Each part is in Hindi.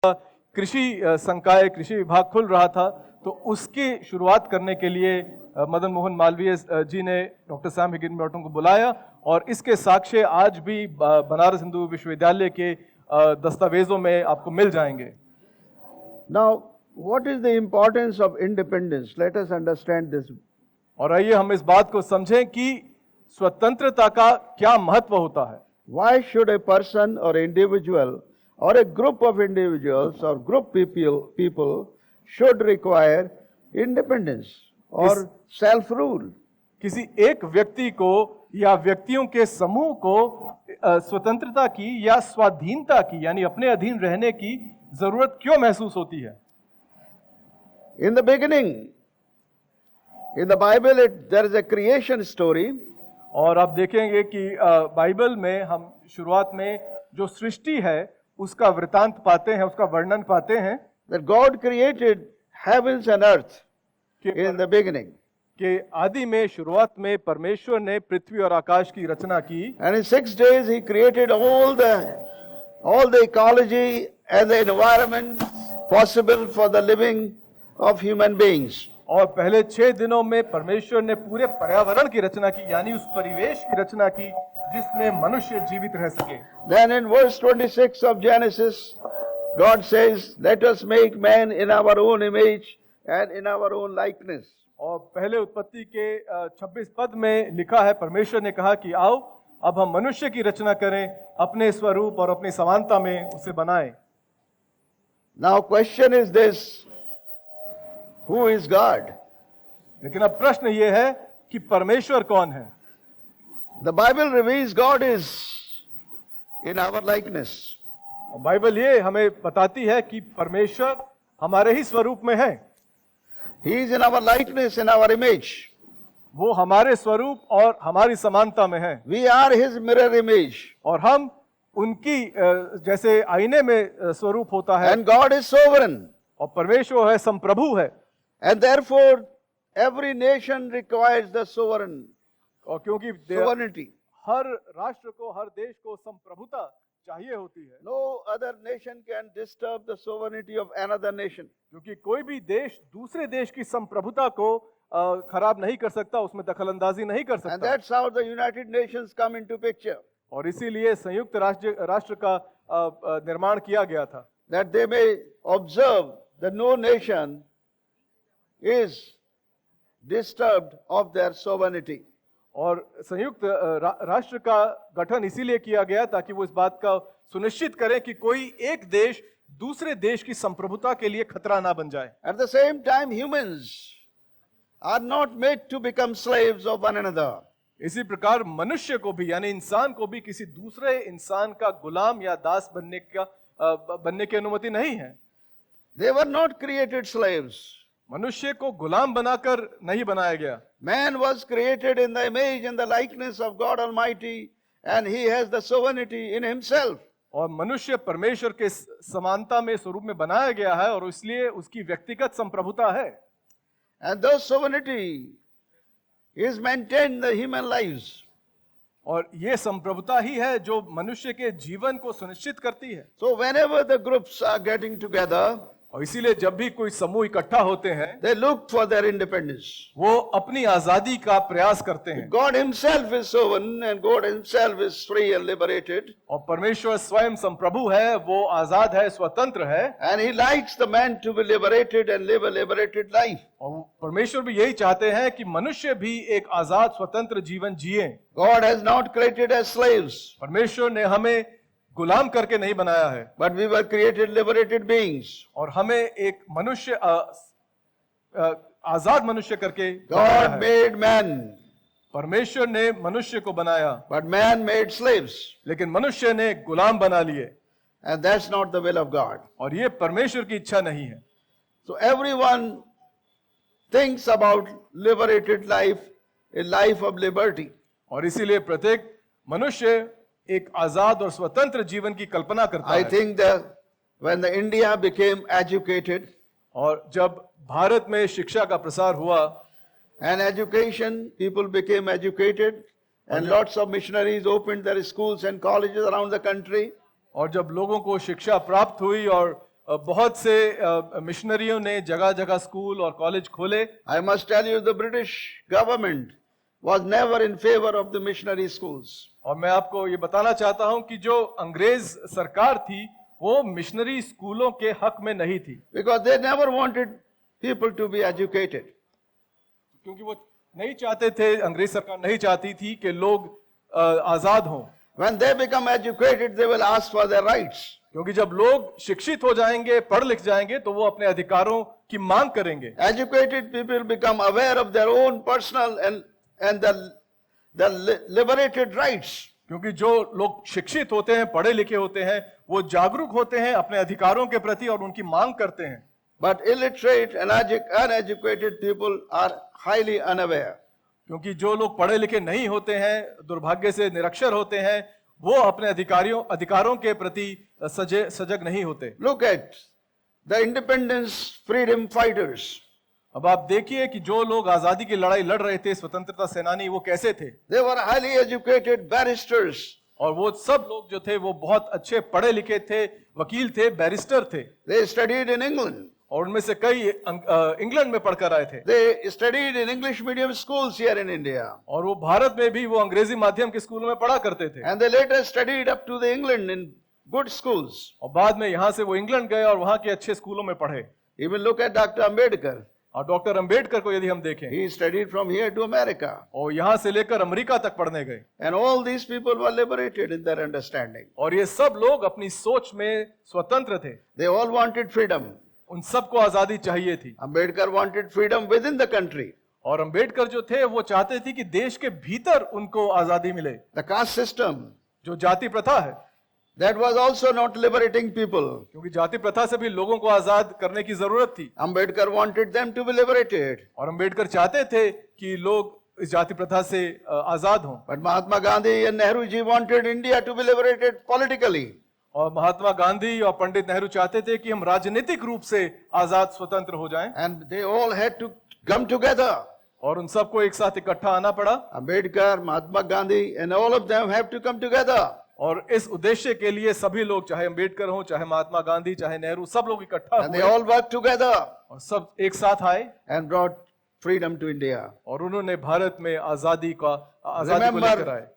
कृषि संकाय, कृषि विभाग खुल रहा था, तो उसकी शुरुआत करने के लिए मदन मोहन मालवीय जी ने डॉक्टर सैम हिगिनबॉटम को बुलाया और इसके साक्ष्य आज भी बनारस हिंदू विश्वविद्यालय के दस्तावेजों में आपको मिल जाएंगे। Now, what is the importance of independence? Let us understand this. और आइए हम इस बात को समझें कि स्वतंत्रता का क्या महत्व होता है। Why should a person or individual or a group of individuals or group people should require independence or self-rule? किसी एक व्यक्ति को या व्यक्तियों के समूह को स्वतंत्रता की या स्वाधीनता की यानी अपने अधीन रहने की जरूरत क्यों महसूस होती है? In the beginning, in the Bible, there is a creation story. और आप देखेंगे कि बाइबल में हम शुरुआत में जो सृष्टि है उसका वृतांत पाते हैं, उसका वर्णन पाते हैं That God created heavens and earth in the beginning. कि आदि में शुरुआत में परमेश्वर ने पृथ्वी और आकाश की रचना की And in 6 days he created all the ecology and the environment possible for the living of human beings. और पहले 6 दिनों में परमेश्वर ने पूरे पर्यावरण की रचना की यानी उस परिवेश की रचना की जिसमें मनुष्य जीवित रह सके। Then in verse 26 of Genesis, God says, "Let us make man in our own image and in our own likeness." और पहले उत्पत्ति के 26 पद में लिखा है, परमेश्वर ने कहा कि आओ अब हम मनुष्य की रचना करें, अपने स्वरूप और अपनी समानता में उसे बनाएं। Now question is this, who is God? लेकिन अब प्रश्न ये है कि परमेश्वर कौन है? The Bible reveals God is in our likeness. और बाइबल ये हमें बताती है कि परमेश्वर हमारे ही स्वरूप में है। He is in our likeness, in our image. वो हमारे स्वरूप और हमारी समानता में है। We are his mirror image. और हम उनकी जैसे आईने में स्वरूप होता है। And God is sovereign. और परमेश्वर है, संप्रभु है। And therefore every nation requires the और क्योंकि sovereignty. हर राष्ट्र को, हर देश को संप्रभुता चाहिए होती है। No other nation can disturb the sovereignty of another nation. क्योंकि कोई भी देश दूसरे देश की संप्रभुता को खराब नहीं कर सकता, उसमें दखलंदाजी नहीं कर And सकता। that's how the United Nations come into picture. और इसीलिए संयुक्त राष्ट्र का निर्माण किया गया था। That they may observe that no nation is disturbed of their sovereignty. और संयुक्त राष्ट्र का गठन इसीलिए किया गया ताकि वो इस बात का सुनिश्चित करें कि कोई एक देश दूसरे देश की संप्रभुता के लिए खतरा ना बन जाए। At the same time, humans are not made to become slaves of one another. इसी प्रकार मनुष्य को भी यानी इंसान को भी किसी दूसरे इंसान का गुलाम या दास बनने की अनुमति नहीं है। They were not created slaves. मनुष्य को गुलाम बनाकर नहीं बनाया गया। Man was created in the image and the likeness of God Almighty, and he has the sovereignty in himself. और मनुष्य परमेश्वर के समानता में, स्वरूप में बनाया गया है और इसलिए उसकी व्यक्तिगत संप्रभुता है। And those sovereignty is maintained in the human lives. और ये संप्रभुता ही है जो मनुष्य के जीवन को सुनिश्चित करती है। So whenever the groups are getting together, और इसीलिए जब भी कोई समूह इकट्ठा होते हैं they look for their independence. वो अपनी आजादी का प्रयास करते हैं। God himself is sovereign and God himself is free and liberated. और परमेश्वर स्वयं संप्रभु है, वो आजाद है, स्वतंत्र है। And he likes the man to be liberated and live a liberated life. और परमेश्वर भी यही चाहते हैं कि मनुष्य भी एक आजाद स्वतंत्र जीवन जिए। God has not created as slaves, परमेश्वर ने हमें गुलाम करके नहीं बनाया है, but we were created liberated beings. और हमें एक मनुष्य आजाद मनुष्य करके बनाया God है। made man, परमेश्वर ने मनुष्य को बनाया, but man made slaves. लेकिन मनुष्य ने गुलाम बना लिए, And that's not the will of God. और ये परमेश्वर की इच्छा नहीं है। So everyone thinks about liberated life, a life of liberty. और इसीलिए प्रत्येक मनुष्य एक आजाद और स्वतंत्र जीवन की कल्पना करता I है। think that when the India became educated, और जब भारत में शिक्षा का प्रसार हुआ and education, people became educated, and lots of missionaries opened their schools and colleges around the country. और जब लोगों को शिक्षा प्राप्त हुई और बहुत से मिशनरियों ने जगह जगह स्कूल और कॉलेज खोले। I must tell you, the British government was never in favor of the missionary schools. और मैं आपको ये बताना चाहता हूं कि जो अंग्रेज सरकार थी वो मिशनरी स्कूलों के हक में नहीं थी, Because they never wanted people to be educated. क्योंकि वो नहीं चाहते थे, अंग्रेज सरकार नहीं चाहती थी कि लोग आजाद हों। When they become educated, they will ask for their rights. क्योंकि जब लोग शिक्षित हो जाएंगे, पढ़ लिख जाएंगे, तो वो अपने अधिकारों की मांग करेंगे। Educated people become aware of their own personal and the liberated rights. क्योंकि जो लोग शिक्षित होते हैं, पढ़े लिखे होते हैं, वो जागरूक होते हैं अपने अधिकारों के प्रति और उनकी मांग करते हैं। But illiterate and uneducated people are highly unaware. क्योंकि जो लोग पढ़े लिखे नहीं होते हैं, दुर्भाग्य से निरक्षर होते हैं, वो अपने अधिकारों के प्रति सजग नहीं होते। Look at the independence freedom fighters. अब आप देखिए कि जो लोग आजादी की लड़ाई लड़ रहे थे, स्वतंत्रता सेनानी, वो कैसे थे। They were highly educated barristers. और वो सब लोग जो थे वो बहुत अच्छे पढ़े लिखे थे, वकील थे, बैरिस्टर थे। They studied in England. और उनमें से कई इंग्लैंड में पढ़कर आए थे। They studied in English medium schools here in India. और वो भारत में भी वो अंग्रेजी माध्यम के स्कूलों में पढ़ा करते थे। And they later studied up to the England in good schools. और बाद में यहाँ से वो इंग्लैंड गए और वहाँ के अच्छे स्कूलों में पढ़े। Even look at Dr. Ambedkar. और डॉक्टर अंबेडकर को यदि हम देखें, He studied from here to America. और यहाँ से लेकर अमेरिका तक पढ़ने गए। And all these people were liberated in their understanding. और ये सब लोग अपनी सोच में स्वतंत्र थे। They all wanted freedom. उन सबको आजादी चाहिए थी। Ambedkar wanted freedom within the country. और अंबेडकर जो थे वो चाहते थे कि देश के भीतर उनको आजादी मिले। The caste system, जो जाति प्रथा है, that was also not liberating people. क्योंकि जाति प्रथा से भी लोगों को आजाद करने की जरूरत थी। Ambedkar wanted them to be liberated. और अंबेडकर चाहते थे कि लोग इस जाति प्रथा से आजाद हों। But Mahatma Gandhi and Nehru ji wanted India to be liberated politically. और महात्मा गांधी और पंडित नेहरू चाहते थे कि हम राजनीतिक रूप से आजाद स्वतंत्र हो जाएं। And they all had to come together. और उन सबको एक साथ इकट्ठा आना पड़ा। Ambedkar, Mahatma Gandhi, and all of them have to come together. और इस उद्देश्य के लिए सभी लोग, चाहे अंबेडकर हो, चाहे महात्मा गांधी, चाहे नेहरू, सब लोग इकट्ठा And they हुए all worked together और सब एक साथ आए and brought freedom to India. और उन्होंने भारत में आजादी को लेकर आए।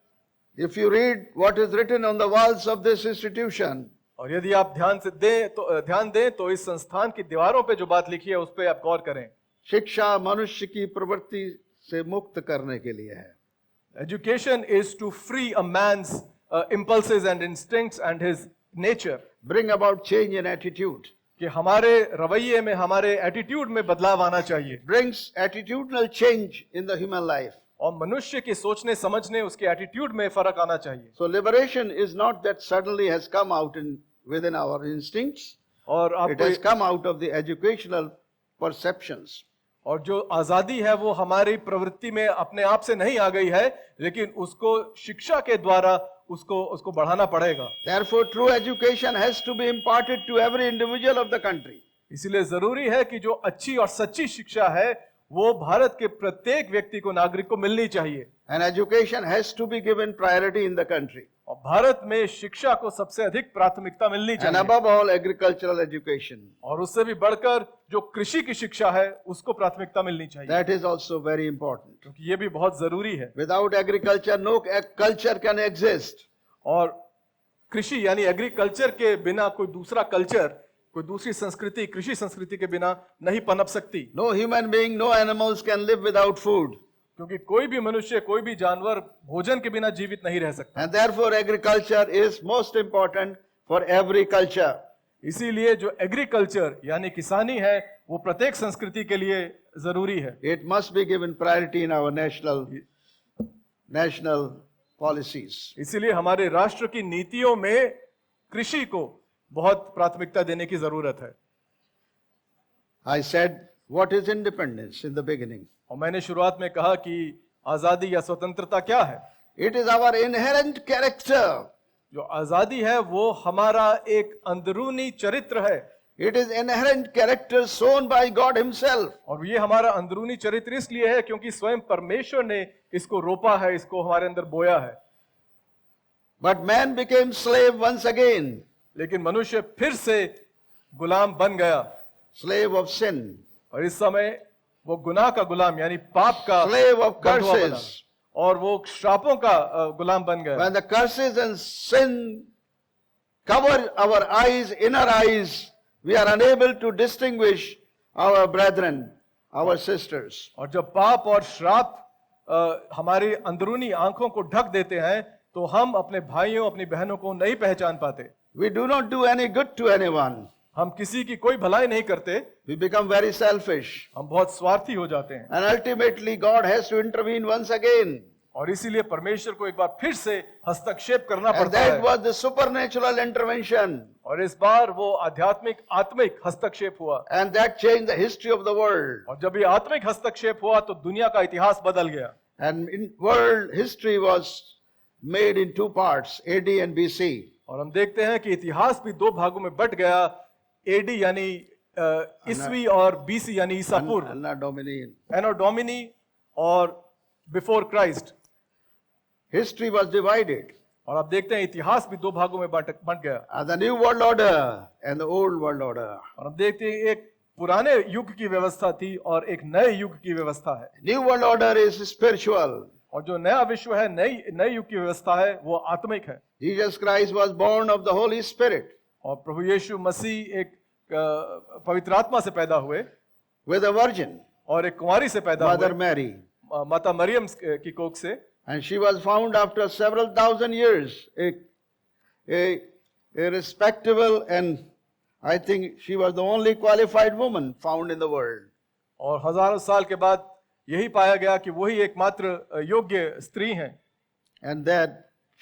If you read what is written on the walls of this institution, और यदि आप ध्यान दें तो इस संस्थान की दीवारों पे जो बात लिखी है उस पे आप गौर करें। शिक्षा मनुष्य की प्रवृत्ति से मुक्त करने के लिए है। Education is to free a man's impulses and instincts and his nature. Bring about change in attitude. कि हमारे रवैये में, हमारे एटीट्यूड में बदलाव आना चाहिए। Brings attitudinal change in the human life. और मनुष्य के सोचने समझने, उसके एटीट्यूड में फर्क आना चाहिए। So liberation is not that suddenly has come out within our instincts. और It has come out of the educational perceptions. और जो आजादी है वो हमारी प्रवृत्ति में अपने आप से नहीं आ गई है, लेकिन उसको शिक्षा के द्वारा उसको बढ़ाना पड़ेगा। Therefore, true education has to be imparted to every individual of the country. इसीलिए जरूरी है कि जो अच्छी और सच्ची शिक्षा है वो भारत के प्रत्येक व्यक्ति को, नागरिक को मिलनी चाहिए। And education has to be given priority in the country. और भारत में शिक्षा को सबसे अधिक प्राथमिकता मिलनी And चाहिए। above all, agricultural education. और उससे भी बढ़कर जो कृषि की शिक्षा है उसको प्राथमिकता मिलनी चाहिए, That is also very important. क्योंकि ये भी बहुत जरूरी है। Without agriculture, no culture can exist. और कृषि यानी एग्रीकल्चर के बिना कोई दूसरा कल्चर, कोई दूसरी संस्कृति, कृषि संस्कृति के बिना नहीं पनप सकती। No human being, no animals can live without food. क्योंकि कोई भी मनुष्य, कोई भी जानवर भोजन के बिना जीवित नहीं रह सकता। And therefore, agriculture is most important for every culture. इसीलिए जो एग्रीकल्चर यानी किसानी है वो प्रत्येक संस्कृति के लिए जरूरी है। It must be given priority in our national policies. इसीलिए हमारे राष्ट्र की नीतियों में कृषि को बहुत प्राथमिकता देने की जरूरत है। I said, what is independence in the beginning? और मैंने शुरुआत में कहा कि आजादी या स्वतंत्रता क्या है। It is our inherent character. जो आजादी है वो हमारा एक अंदरूनी चरित्र है। It is inherent character sown by God himself. और ये हमारा अंदरूनी चरित्र इसलिए है क्योंकि स्वयं परमेश्वर ने इसको रोपा है, इसको हमारे अंदर बोया है। But man became slave once again. लेकिन मनुष्य फिर से गुलाम बन गया slave of sin, और इस समय वो गुनाह का गुलाम यानी पाप का slave of बंधुआ बना curses. और वो श्रापों का गुलाम बन गया। When the curses and sin cover our eyes, inner eyes, we are unable to distinguish our brethren, our sisters. और जब पाप और श्राप हमारी अंदरूनी आंखों को ढक देते हैं तो हम अपने भाइयों अपनी बहनों को नहीं पहचान पाते। We do not do any good to anyone. हम किसी की कोई भलाई नहीं करते, We become very selfish. हम बहुत स्वार्थी हो जाते हैं And ultimately, God has to intervene once again. और इसीलिए परमेश्वर को एक बार फिर से हस्तक्षेप करना And पड़ता that है। was the supernatural intervention. और इस बार वो आध्यात्मिक आत्मिक हस्तक्षेप हुआ And that changed the history of the world. और जब ये आत्मिक हस्तक्षेप हुआ तो दुनिया का इतिहास बदल गया। And in world history was made in two parts, AD and BC. और हम देखते हैं कि इतिहास भी दो भागों में बट गया, एडी यानी ईस्वी और बीसी यानी ईसा पूर्व, Anno Domini. एनो डोमिनी और before Christ. History was divided. और आप देखते हैं इतिहास भी दो भागों में बट गया। The new world order and the old world order. और हम देखते हैं एक पुराने युग की व्यवस्था थी और एक नए युग की व्यवस्था है। New world order is spiritual. और जो नया विश्व है, नए युग की व्यवस्था है, वो आत्मिक है। Jesus Christ was born of the Holy Spirit और प्रभु यीशु मसीह एक पवित्र आत्मा से पैदा हुए with a virgin, और एक कुंवारी से पैदा Mother हुए, Mary. माता मरियम की कोख से। And she was found after several thousand years, a respectable, and I think she was the only qualified woman found in the world. और हजारों साल के बाद यही पाया गया कि वही एकमात्र योग्य स्त्री हैं And that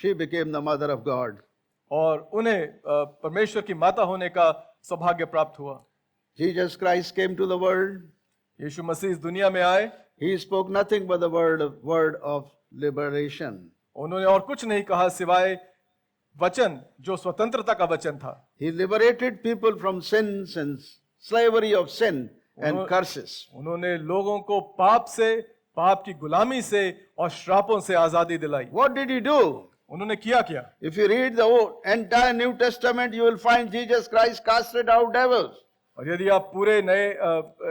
she became the mother of God. और उन्हें परमेश्वर की माता होने का सौभाग्य प्राप्त हुआ। Jesus Christ came to the world. यीशु मसीह इस दुनिया में आए, He spoke nothing but the word of liberation. उन्होंने और कुछ नहीं कहा सिवाय वचन जो स्वतंत्रता का वचन था। He liberated people from sins and slavery of sin and Uno- curses. उन्होंने लोगों को पाप से, पाप की गुलामी से और श्रापों से आजादी दिलाई। What did he do? उन्होंने किया क्या? If you read the entire New Testament, you will find Jesus Christ casted out devils. और यदि आप पूरे नए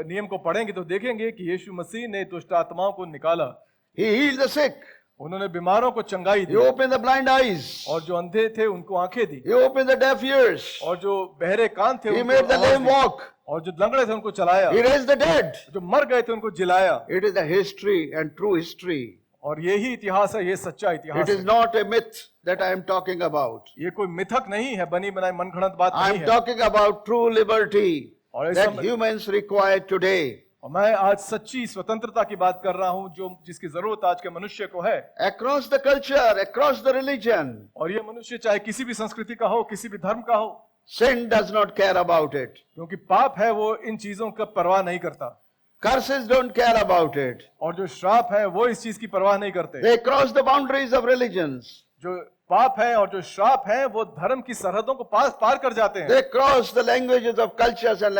नियम को पढ़ेंगे तो देखेंगे कि यीशु मसीह ने दुष्ट आत्माओं को निकाला, He healed the sick. उन्होंने बीमारों को चंगाई He the opened the blind eyes. और जो अंधे थे उनको आंखें दी He opened the deaf ears. और जो बहरे कान थे He उनको made the आवाज lame दी walk. और जो लंगड़े थे उनको चलाया, He raised the dead. जो मर गए थे उनको जिलाया। It is the history and true history. और यही इतिहास है, ये सच्चा It इतिहास is है। not a myth that I am talking about. ये कोई मिथक नहीं है, बनी बनाई मनगढ़ंत बात I नहीं am है। talking about true liberty और इस that समय- humans require today. और मैं आज सच्ची स्वतंत्रता की बात कर रहा हूं जो जिसकी जरूरत आज के मनुष्य को है। Across the culture, across the religion, और ये मनुष्य चाहे किसी भी संस्कृति का हो, किसी भी धर्म का हो, sin does not care about it. क्योंकि पाप है वो इन चीजों का परवाह नहीं करता Curses don't care about it. और जो श्राप है वो इस चीज की परवाह नहीं करते। They cross the boundaries of religions. जो पाप है और जो श्राप है वो धर्म की सरहदों को पार कर जाते हैं They cross the languages of cultures and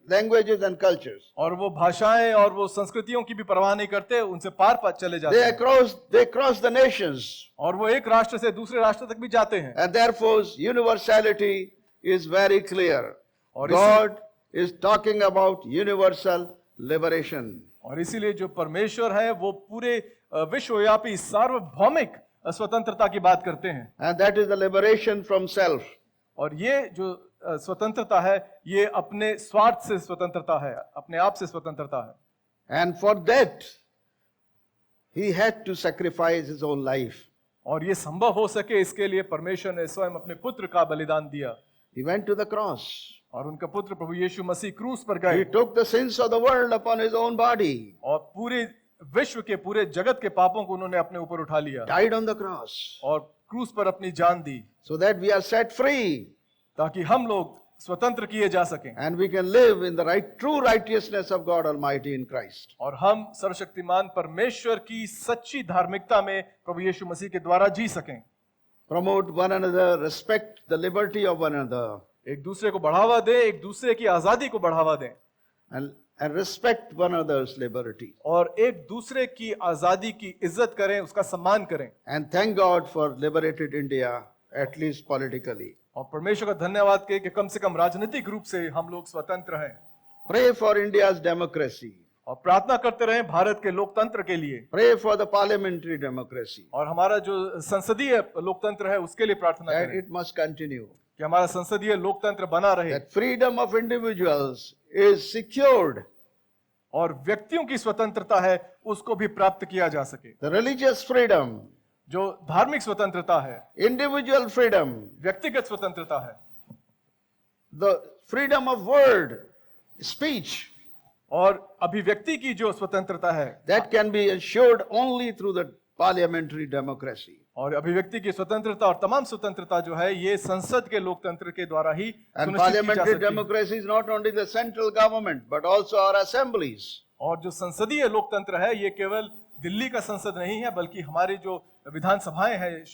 languages and cultures. और वो भाषाएं और वो संस्कृतियों की भी परवाह नहीं करते, उनसे पार चले जाते They हैं cross the nations. और वो एक राष्ट्र से दूसरे राष्ट्र तक भी जाते हैं। And therefore, universality is very clear. और God is talking about universal liberation. और इसीलिए जो परमेश्वर है वो पूरे विश्वव्यापी सार्वभौमिक स्वतंत्रता की बात करते हैं। And that is the liberation from self. और ये जो स्वतंत्रता है ये अपने स्वार्थ से स्वतंत्रता है, अपने आप से स्वतंत्रता है। And for that, he had to sacrifice his own life. और ये संभव हो सके इसके लिए परमेश्वर ने स्वयं अपने पुत्र का बलिदान दिया He went to the cross. और उनका पुत्र प्रभु यीशु मसीह क्रूस पर He गए took the sins of the world upon his own body, और पूरे विश्व के पूरे जगत के पापों को उन्होंने अपने ऊपर उठा लिया died on the cross, और क्रूस पर अपनी जान दी so that we are set free ताकि हम लोग स्वतंत्र किए जा सकें and we can live in the true righteousness of God Almighty in Christ. और हम सर्वशक्तिमान परमेश्वर की सच्ची धार्मिकता में प्रभु यीशु मसीह के द्वारा जी सकें। Promote one another, respect the liberty of one another, एक दूसरे को बढ़ावा दें, एक दूसरे की आजादी को बढ़ावा दें and respect one another's liberty. और एक दूसरे की आजादी की इज्जत करें, उसका सम्मान करें। And thank God for liberated India, at least politically. और परमेश्वर का धन्यवाद कि कम से कम राजनीतिक रूप से हम लोग स्वतंत्र हैं। Pray for India's democracy. और प्रार्थना करते रहें भारत के लोकतंत्र के लिए, Pray for the parliamentary democracy. और हमारा जो संसदीय लोकतंत्र है उसके लिए प्रार्थना That करें it must continue. कि हमारा संसदीय लोकतंत्र बना रहे That freedom of individuals is secured. और व्यक्तियों की स्वतंत्रता है उसको भी प्राप्त किया जा सके। The religious freedom, जो धार्मिक स्वतंत्रता है, individual freedom, व्यक्तिगत स्वतंत्रता है, the freedom of word, speech, और अभिव्यक्ति की जो स्वतंत्रता है, that can be assured only through the parliamentary democracy. और अभिव्यक्ति की स्वतंत्रता और तमाम स्वतंत्रता जो है ये संसद के लोकतंत्र के द्वारा ही And सुनिश्चित की जा parliamentary सकती है। democracy is not only the central government but also our assemblies. और जो संसदीय लोकतंत्र है ये केवल दिल्ली का संसद नहीं है बल्कि हमारी जो विधानसभाएं हैं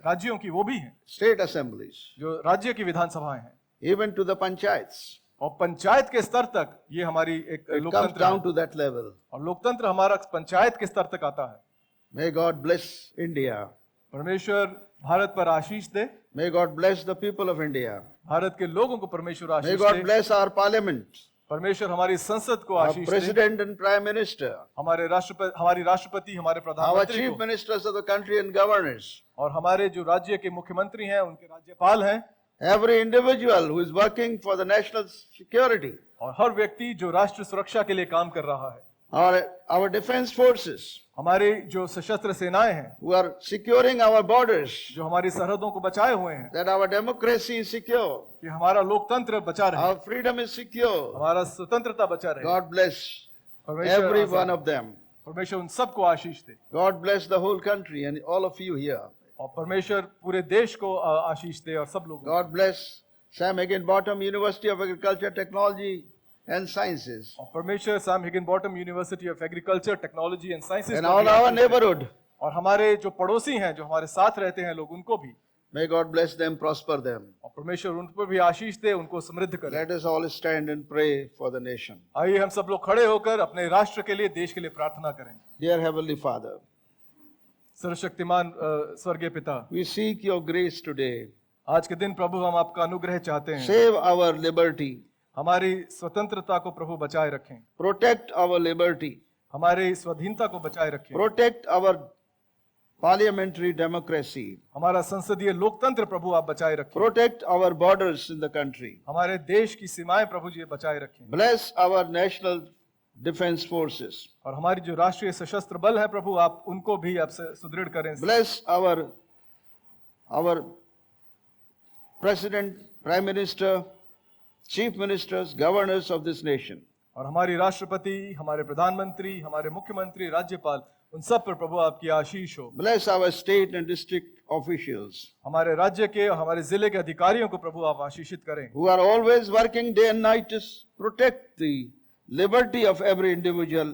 राज्यों की वो भी हैं, State assemblies, जो राज्य की विधानसभाएं हैं, even to the panchayats. और पंचायत के स्तर तक ये हमारी एक It comes लोकतंत्र down है। to that level. और लोकतंत्र हमारा पंचायत के स्तर तक आता है। May God bless India. परमेश्वर भारत पर आशीष दे, May God bless the people of India. Bharat के लोगों को परमेश्वर May Ashish God they, bless our parliament, परमेश्वर हमारी संसद को our Ashish they, president and prime minister, हमारे राष्ट्रपति, हमारी राष्ट्रपति, हमारे our प्रधानमंत्री chief को, ministers of the country and governors, और हमारे जो राज्य के मुख्यमंत्री हैं उनके राज्यपाल हैं, every individual who is working for the national security, और हर व्यक्ति जो राष्ट्र सुरक्षा के लिए काम कर रहा है, our defense forces हमारे जो सशस्त्र सेनाएं हैं who are securing our borders, जो हमारी सरहदों को बचाए हुए हैं, that our democracy is secure, कि हमारा लोकतंत्र बचा रहे, our freedom is secure. हमारा स्वतंत्रता बचा रहे। God bless परमेश्वर every Ashish- one of them. परमेश्वर उन सबको आशीष दे, God bless the whole country and all of you here. और परमेश्वर पूरे देश को आशीष दे और सब लोगों को। God bless Sam Higginbottom University of Agriculture, Technology and Sciences और Parmeshwar Sam Higginbottom university of agriculture, technology and sciences and all our neighborhood. और हमारे जो पड़ोसी हैं जो हमारे साथ रहते हैं लोग उनको भी, May God bless them, prosper them. और परमेश्वर उन पर भी आशीष दे, उनको समृद्ध करे। Let us all stand and pray for the nation. आइए हम सब लोग खड़े होकर अपने राष्ट्र के लिए, देश के लिए प्रार्थना करें। Dear Heavenly Father, सर्वशक्तिमान स्वर्गीय पिता, we seek your grace today. आज के दिन प्रभु हम आपका अनुग्रह चाहते हैं। Save our liberty. हमारी स्वतंत्रता को प्रभु बचाए रखें, Protect our liberty. हमारी स्वाधीनता को बचाए रखें, Protect our parliamentary democracy. हमारा संसदीय लोकतंत्र प्रभु आप बचाए रखें, Protect our borders in the country. हमारे देश की सीमाएं प्रभु जी बचाए रखें, Bless our national defense forces. और हमारी जो राष्ट्रीय सशस्त्र बल है प्रभु आप उनको भी आपसे सुदृढ़ करें। Bless our president, prime minister, chief ministers, governors of this nation. और हमारी राष्ट्रपति, हमारे प्रधानमंत्री, हमारे मुख्यमंत्री, राज्यपाल, उन सब पर प्रभु आपकी आशीष हो। Bless our state and district officials हमारे राज्य के और हमारे जिले के अधिकारियों को प्रभु आप आशीषित करें, who are always working day and night to protect the liberty of every individual,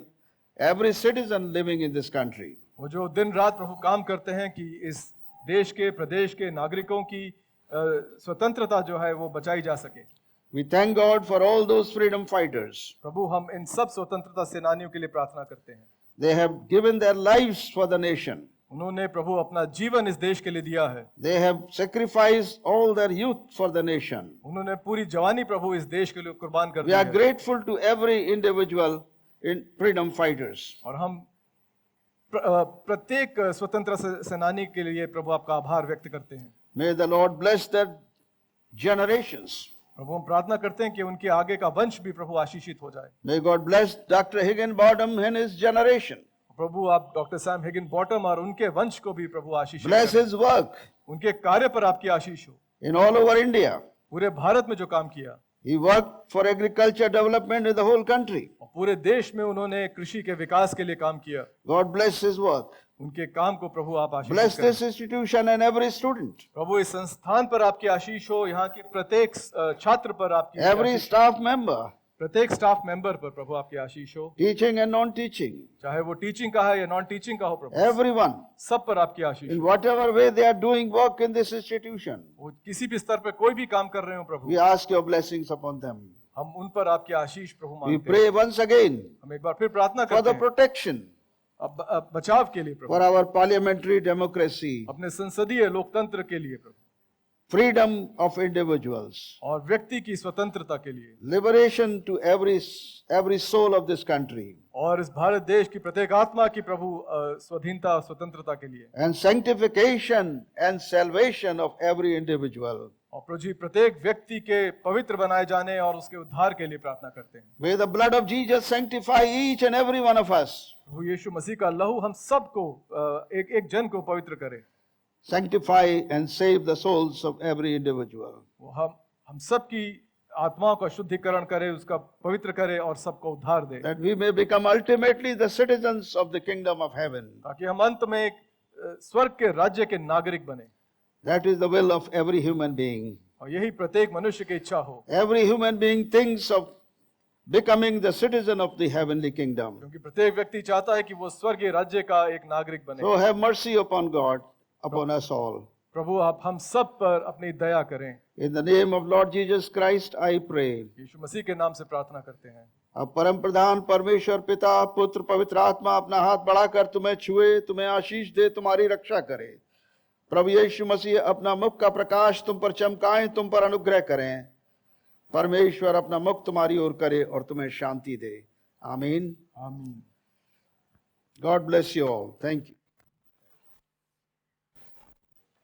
every citizen living in this country. वो जो दिन रात प्रभु काम करते हैं कि इस देश के, प्रदेश के नागरिकों की स्वतंत्रता जो है वो बचाई जा सके। We thank God for all those freedom fighters. प्रभु हम इन सब स्वतंत्रता सेनानियों के लिए प्रार्थना करते हैं। They have given their lives for the nation. उन्होंने प्रभु अपना जीवन इस देश के लिए दिया है, They have sacrificed all their youth for the nation. उन्होंने पूरी जवानी प्रभु इस देश के लिए कुर्बान कर We दी are है। grateful to every individual in freedom fighters. और हम प्रत्येक स्वतंत्र सेनानी के लिए प्रभु आपका आभार व्यक्त करते हैं। May the Lord bless their generations. प्रभु हम प्रार्थना करते हैं कि उनके आगे का वंश भी प्रभु आशीषित हो जाए। May God bless Dr. Higginbottom and his generation. प्रभु आप डॉक्टर सैम हिगन-बॉटम और उनके वंश को भी प्रभु आशीषित Bless करें। his work उनके कार्य पर आपकी आशीष हो। in all over India. पूरे भारत में जो काम किया He worked for agriculture development in the whole country. और पूरे देश में उन्होंने कृषि के विकास के लिए काम किया, God bless his work. उनके काम को प्रभु आप आशीष Bless करें। this institution and every student, प्रभु इस संस्थान पर आपकी आशीष हो, यहाँ के प्रत्येक छात्र पर आपकी every आशीष, staff member, प्रत्येक स्टाफ मेंबर पर प्रभु आपकी आशीष हो, teaching and non-teaching, चाहे वो टीचिंग का है या नॉन टीचिंग का हो प्रभु, everyone, सब पर आपकी आशीष in हो। whatever way they are doing work in this institution. वो किसी भी स्तर पर कोई भी काम कर रहे हो प्रभु, We ask your blessings upon them. हम उन पर आपकी आशीष प्रभु We मांगते हैं। pray once again हम एक बार फिर प्रार्थना for करते the हैं protection अब बचाव के लिए प्रभु, for our parliamentary democracy. अपने संसदीय लोकतंत्र के लिए प्रभु, freedom of individuals, और व्यक्ति की स्वतंत्रता के लिए, liberation to every soul of this country, और इस भारत देश की प्रत्येक आत्मा की प्रभु स्वाधीनता और स्वतंत्रता के लिए, and sanctification and salvation of every individual. और प्रभु जी प्रत्येक व्यक्ति के पवित्र बनाए जाने और उसके उद्धार के लिए प्रार्थना करते हैं। May the blood of Jesus sanctify each and every one of us. प्रभु यीशु मसीह का लहू हम सबको एक एक जन को पवित्र करे, Sanctify and save the souls of every individual. वो हम सबकी आत्माओं का शुद्धिकरण करे, उसका पवित्र करे और सबको उद्धार दे, That we may become ultimately the citizens of the kingdom of heaven. ताकि हम अंत में एक स्वर्ग के राज्य के नागरिक बने। That is the will of every human being. और यही प्रत्येक मनुष्य की इच्छा हो, Every human being thinks of becoming the citizen of the heavenly kingdom. क्योंकि प्रत्येक व्यक्ति चाहता है कि वो स्वर्गीय राज्य का एक नागरिक बने। So have mercy upon God, upon us all. प्रभु आप हम सब पर अपनी दया करें। In the name of Lord Jesus Christ, I pray. यीशु मसीह के नाम से प्रार्थना करते हैं। अब परम प्रधान परमेश्वर पिता पुत्र पवित्र आत्मा अपना हाथ बढ़ाकर तुम्हें छुए, तुम्हें आशीष दे, तुम्हारी रक्षा करे। प्रभु यीशु मसीह अपना मुख का प्रकाश तुम पर चमकाएं, तुम पर अनुग्रह करें। परमेश्वर अपना मुख तुम्हारी ओर करे और तुम्हें शांति दे। आमीन। आमीन। God bless you all. Thank you.